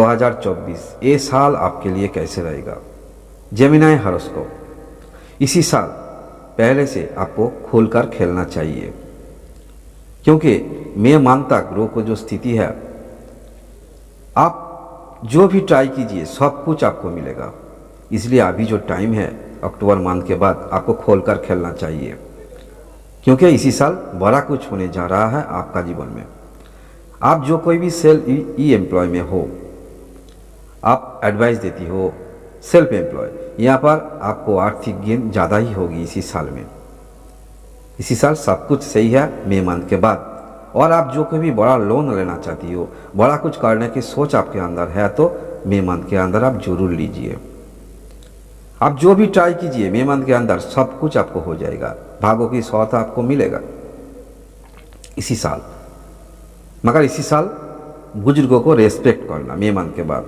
2024 ये साल आपके लिए कैसे रहेगा। Gemini horoscope. इसी साल पहले से आपको खुलकर खेलना चाहिए, क्योंकि मई मंथ तक ग्रह को जो स्थिति है, आप जो भी ट्राई कीजिए सब कुछ आपको मिलेगा। इसलिए अभी जो टाइम है अक्टूबर मंथ के बाद आपको खोलकर खेलना चाहिए, क्योंकि इसी साल बड़ा कुछ होने जा रहा है आपका जीवन में। आप जो कोई भी सेल्फ ई एम्प्लॉय में हो, आप एडवाइस देती हो, सेल्फ एम्प्लॉय, यहाँ पर आपको आर्थिक गेन ज़्यादा ही होगी इसी साल में। इसी साल सब कुछ सही है मई मंथ के बाद। और आप जो कोई भी बड़ा लोन लेना चाहती हो, बड़ा कुछ करने की सोच आपके अंदर है, तो मई मंथ के अंदर आप जरूर लीजिए। आप जो भी ट्राई कीजिए मई मंथ के अंदर सब कुछ आपको हो जाएगा। भाग्यों की सौगात आपको मिलेगा इसी साल। मगर इसी साल बुजुर्गों को रेस्पेक्ट करना मई मंथ के बाद,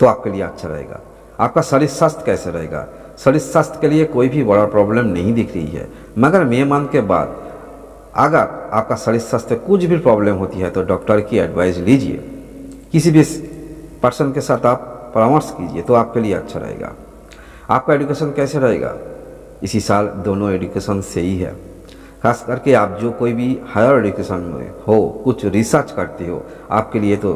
तो आपके लिए अच्छा रहेगा। आपका शरीर स्वास्थ्य कैसे रहेगा? शरीर स्वास्थ्य के लिए कोई भी बड़ा प्रॉब्लम नहीं दिख रही है, मगर मई मंथ के बाद अगर आपका शरीर स्वास्थ्य कुछ भी प्रॉब्लम होती है तो डॉक्टर की एडवाइस लीजिए। किसी भी पर्सन के साथ आप परामर्श कीजिए तो आपके लिए अच्छा रहेगा। आपका एजुकेशन कैसे रहेगा? इसी साल दोनों एजुकेशन सही है। खास करके आप जो कोई भी हायर एजुकेशन में हो, कुछ रिसर्च करते हो, आपके लिए तो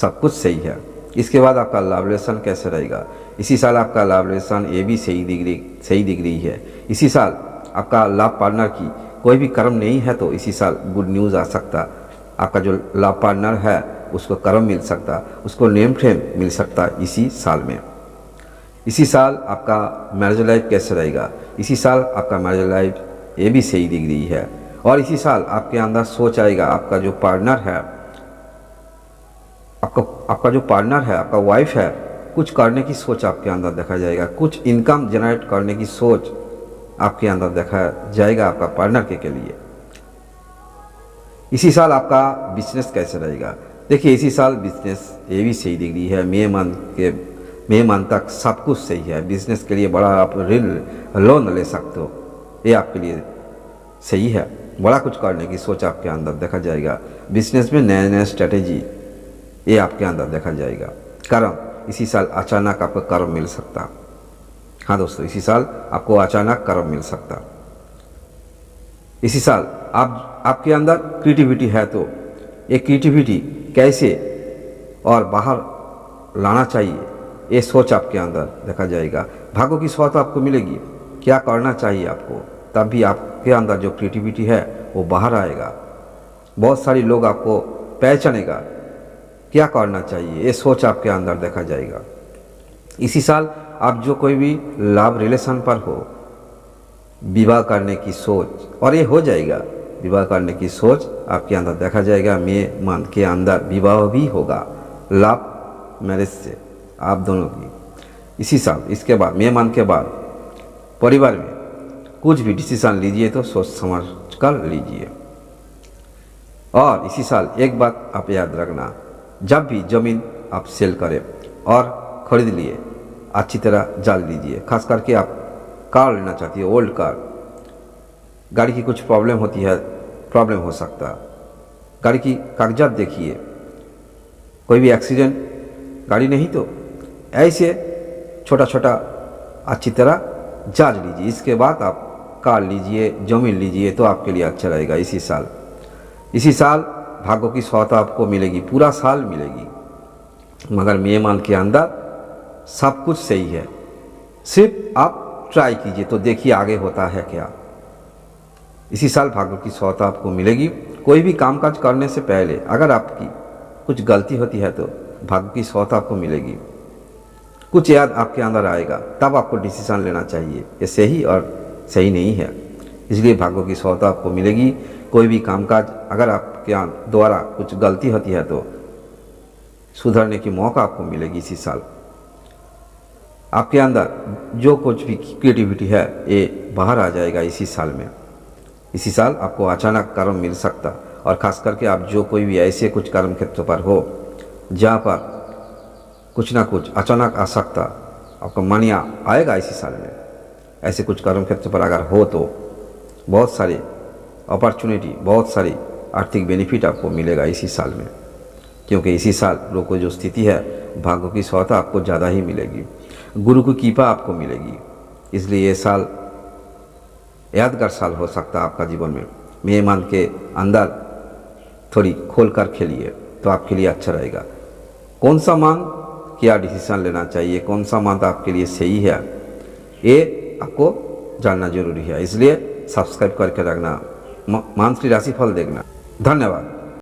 सब कुछ सही है। इसके बाद आपका लव रिलेशन कैसे रहेगा? इसी साल आपका लव रिलेशन ये भी सही दिख रही है। इसी साल आपका लव पार्टनर की कोई भी कर्म नहीं है तो इसी साल गुड न्यूज़ आ सकता। आपका जो लव पार्टनर है उसको कर्म मिल सकता, उसको नेम फ्रेम मिल सकता इसी साल में। इसी साल आपका मैरिज लाइफ कैसे रहेगा? इसी साल आपका मैरिज लाइफ ये भी सही दिख रही है। और इसी साल आपके अंदर सोच आएगा, आपका जो पार्टनर है, आपका वाइफ है, कुछ करने की सोच आपके अंदर देखा जाएगा। कुछ इनकम जनरेट करने की सोच आपके अंदर देखा जाएगा आपका पार्टनर के लिए। इसी साल आपका बिजनेस कैसे रहेगा? देखिए इसी साल बिजनेस ये भी सही दिख रही है। मई मंथ तक सब कुछ सही है। बिजनेस के लिए बड़ा आप लोन ले सकते हो, ये आपके लिए सही है। बड़ा कुछ करने की सोच आपके अंदर देखा जाएगा। बिजनेस में नए नए स्ट्रेटेजी ये आपके अंदर देखा जाएगा। कर्म, इसी साल अचानक आपको कर्म मिल सकता। हाँ दोस्तों, इसी साल आपको अचानक कर्म मिल सकता। इसी साल आपके अंदर क्रिएटिविटी है, तो ये क्रिएटिविटी कैसे और बाहर लाना चाहिए ये सोच आपके अंदर देखा जाएगा। भाग्यों की सौगात आपको मिलेगी। क्या करना चाहिए आपको, तब भी आपके अंदर जो क्रिएटिविटी है वो बाहर आएगा। बहुत सारे लोग आपको पहचानेगा। क्या करना चाहिए ये सोच आपके अंदर देखा जाएगा। इसी साल आप जो कोई भी लव रिलेशन पर हो, विवाह करने की सोच, और ये हो जाएगा, विवाह करने की सोच आपके अंदर देखा जाएगा। मई मंथ के अंदर विवाह भी होगा लव मैरिज से आप दोनों की इसी साल। इसके बाद मई मंथ के बाद परिवार में कुछ भी डिसीजन लीजिए तो सोच समझ कर लीजिए। और इसी साल एक बात आप याद रखना, जब भी ज़मीन आप सेल करें और ख़रीद लिए, अच्छी तरह जान लीजिए। खास करके आप कार लेना चाहती है, ओल्ड कार, गाड़ी की कुछ प्रॉब्लम होती है, प्रॉब्लम हो सकता। गाड़ी की कागजात देखिए, कोई भी एक्सीडेंट गाड़ी नहीं तो ऐसे छोटा छोटा अच्छी तरह जांच लीजिए। इसके बाद आप कार लीजिए, ज़मीन लीजिए तो आपके लिए अच्छा रहेगा इसी साल। भाग्यों की सौगात आपको मिलेगी, पूरा साल मिलेगी। मगर मई मंथ के अंदर सब कुछ सही है। सिर्फ आप ट्राई कीजिए तो देखिए आगे होता है क्या। इसी साल भाग्यों की सौगात आपको मिलेगी। कोई भी कामकाज करने से पहले अगर आपकी कुछ गलती होती है तो भाग्य की सौगात आपको मिलेगी। कुछ याद आपके अंदर आएगा, तब आपको डिसीजन लेना चाहिए, ये सही और सही नहीं है। इसलिए भाग्यों की सौगात आपको मिलेगी। कोई भी कामकाज अगर आपके द्वारा कुछ गलती होती है तो सुधरने की मौका आपको मिलेगी। इसी साल आपके अंदर जो कुछ भी क्रिएटिविटी है ये बाहर आ जाएगा इसी साल में। इसी साल आपको अचानक कर्म मिल सकता। और ख़ास करके आप जो कोई भी ऐसे कुछ कर्म क्षेत्र पर हो जहाँ पर कुछ ना कुछ अचानक आ सकता, आपको मनी आएगा इसी साल में। ऐसे कुछ कर्म क्षेत्र पर अगर हो तो बहुत सारी अपॉर्चुनिटी, बहुत सारी आर्थिक बेनिफिट आपको मिलेगा इसी साल में। क्योंकि इसी साल ग्रह को जो स्थिति है, भाग्य की सौता आपको ज़्यादा ही मिलेगी, गुरु की कृपा आपको मिलेगी। इसलिए ये साल यादगार साल हो सकता है आपका जीवन में। मई मंथ के अंदर थोड़ी खोल कर खेलिए तो आपके लिए अच्छा रहेगा। कौन सा मंथ क्या डिसीजन लेना चाहिए, कौन सा मंथ आपके लिए सही है, ये आपको जानना जरूरी है। इसलिए सब्सक्राइब करके रखना, मंथली राशिफल देखना। धन्यवाद।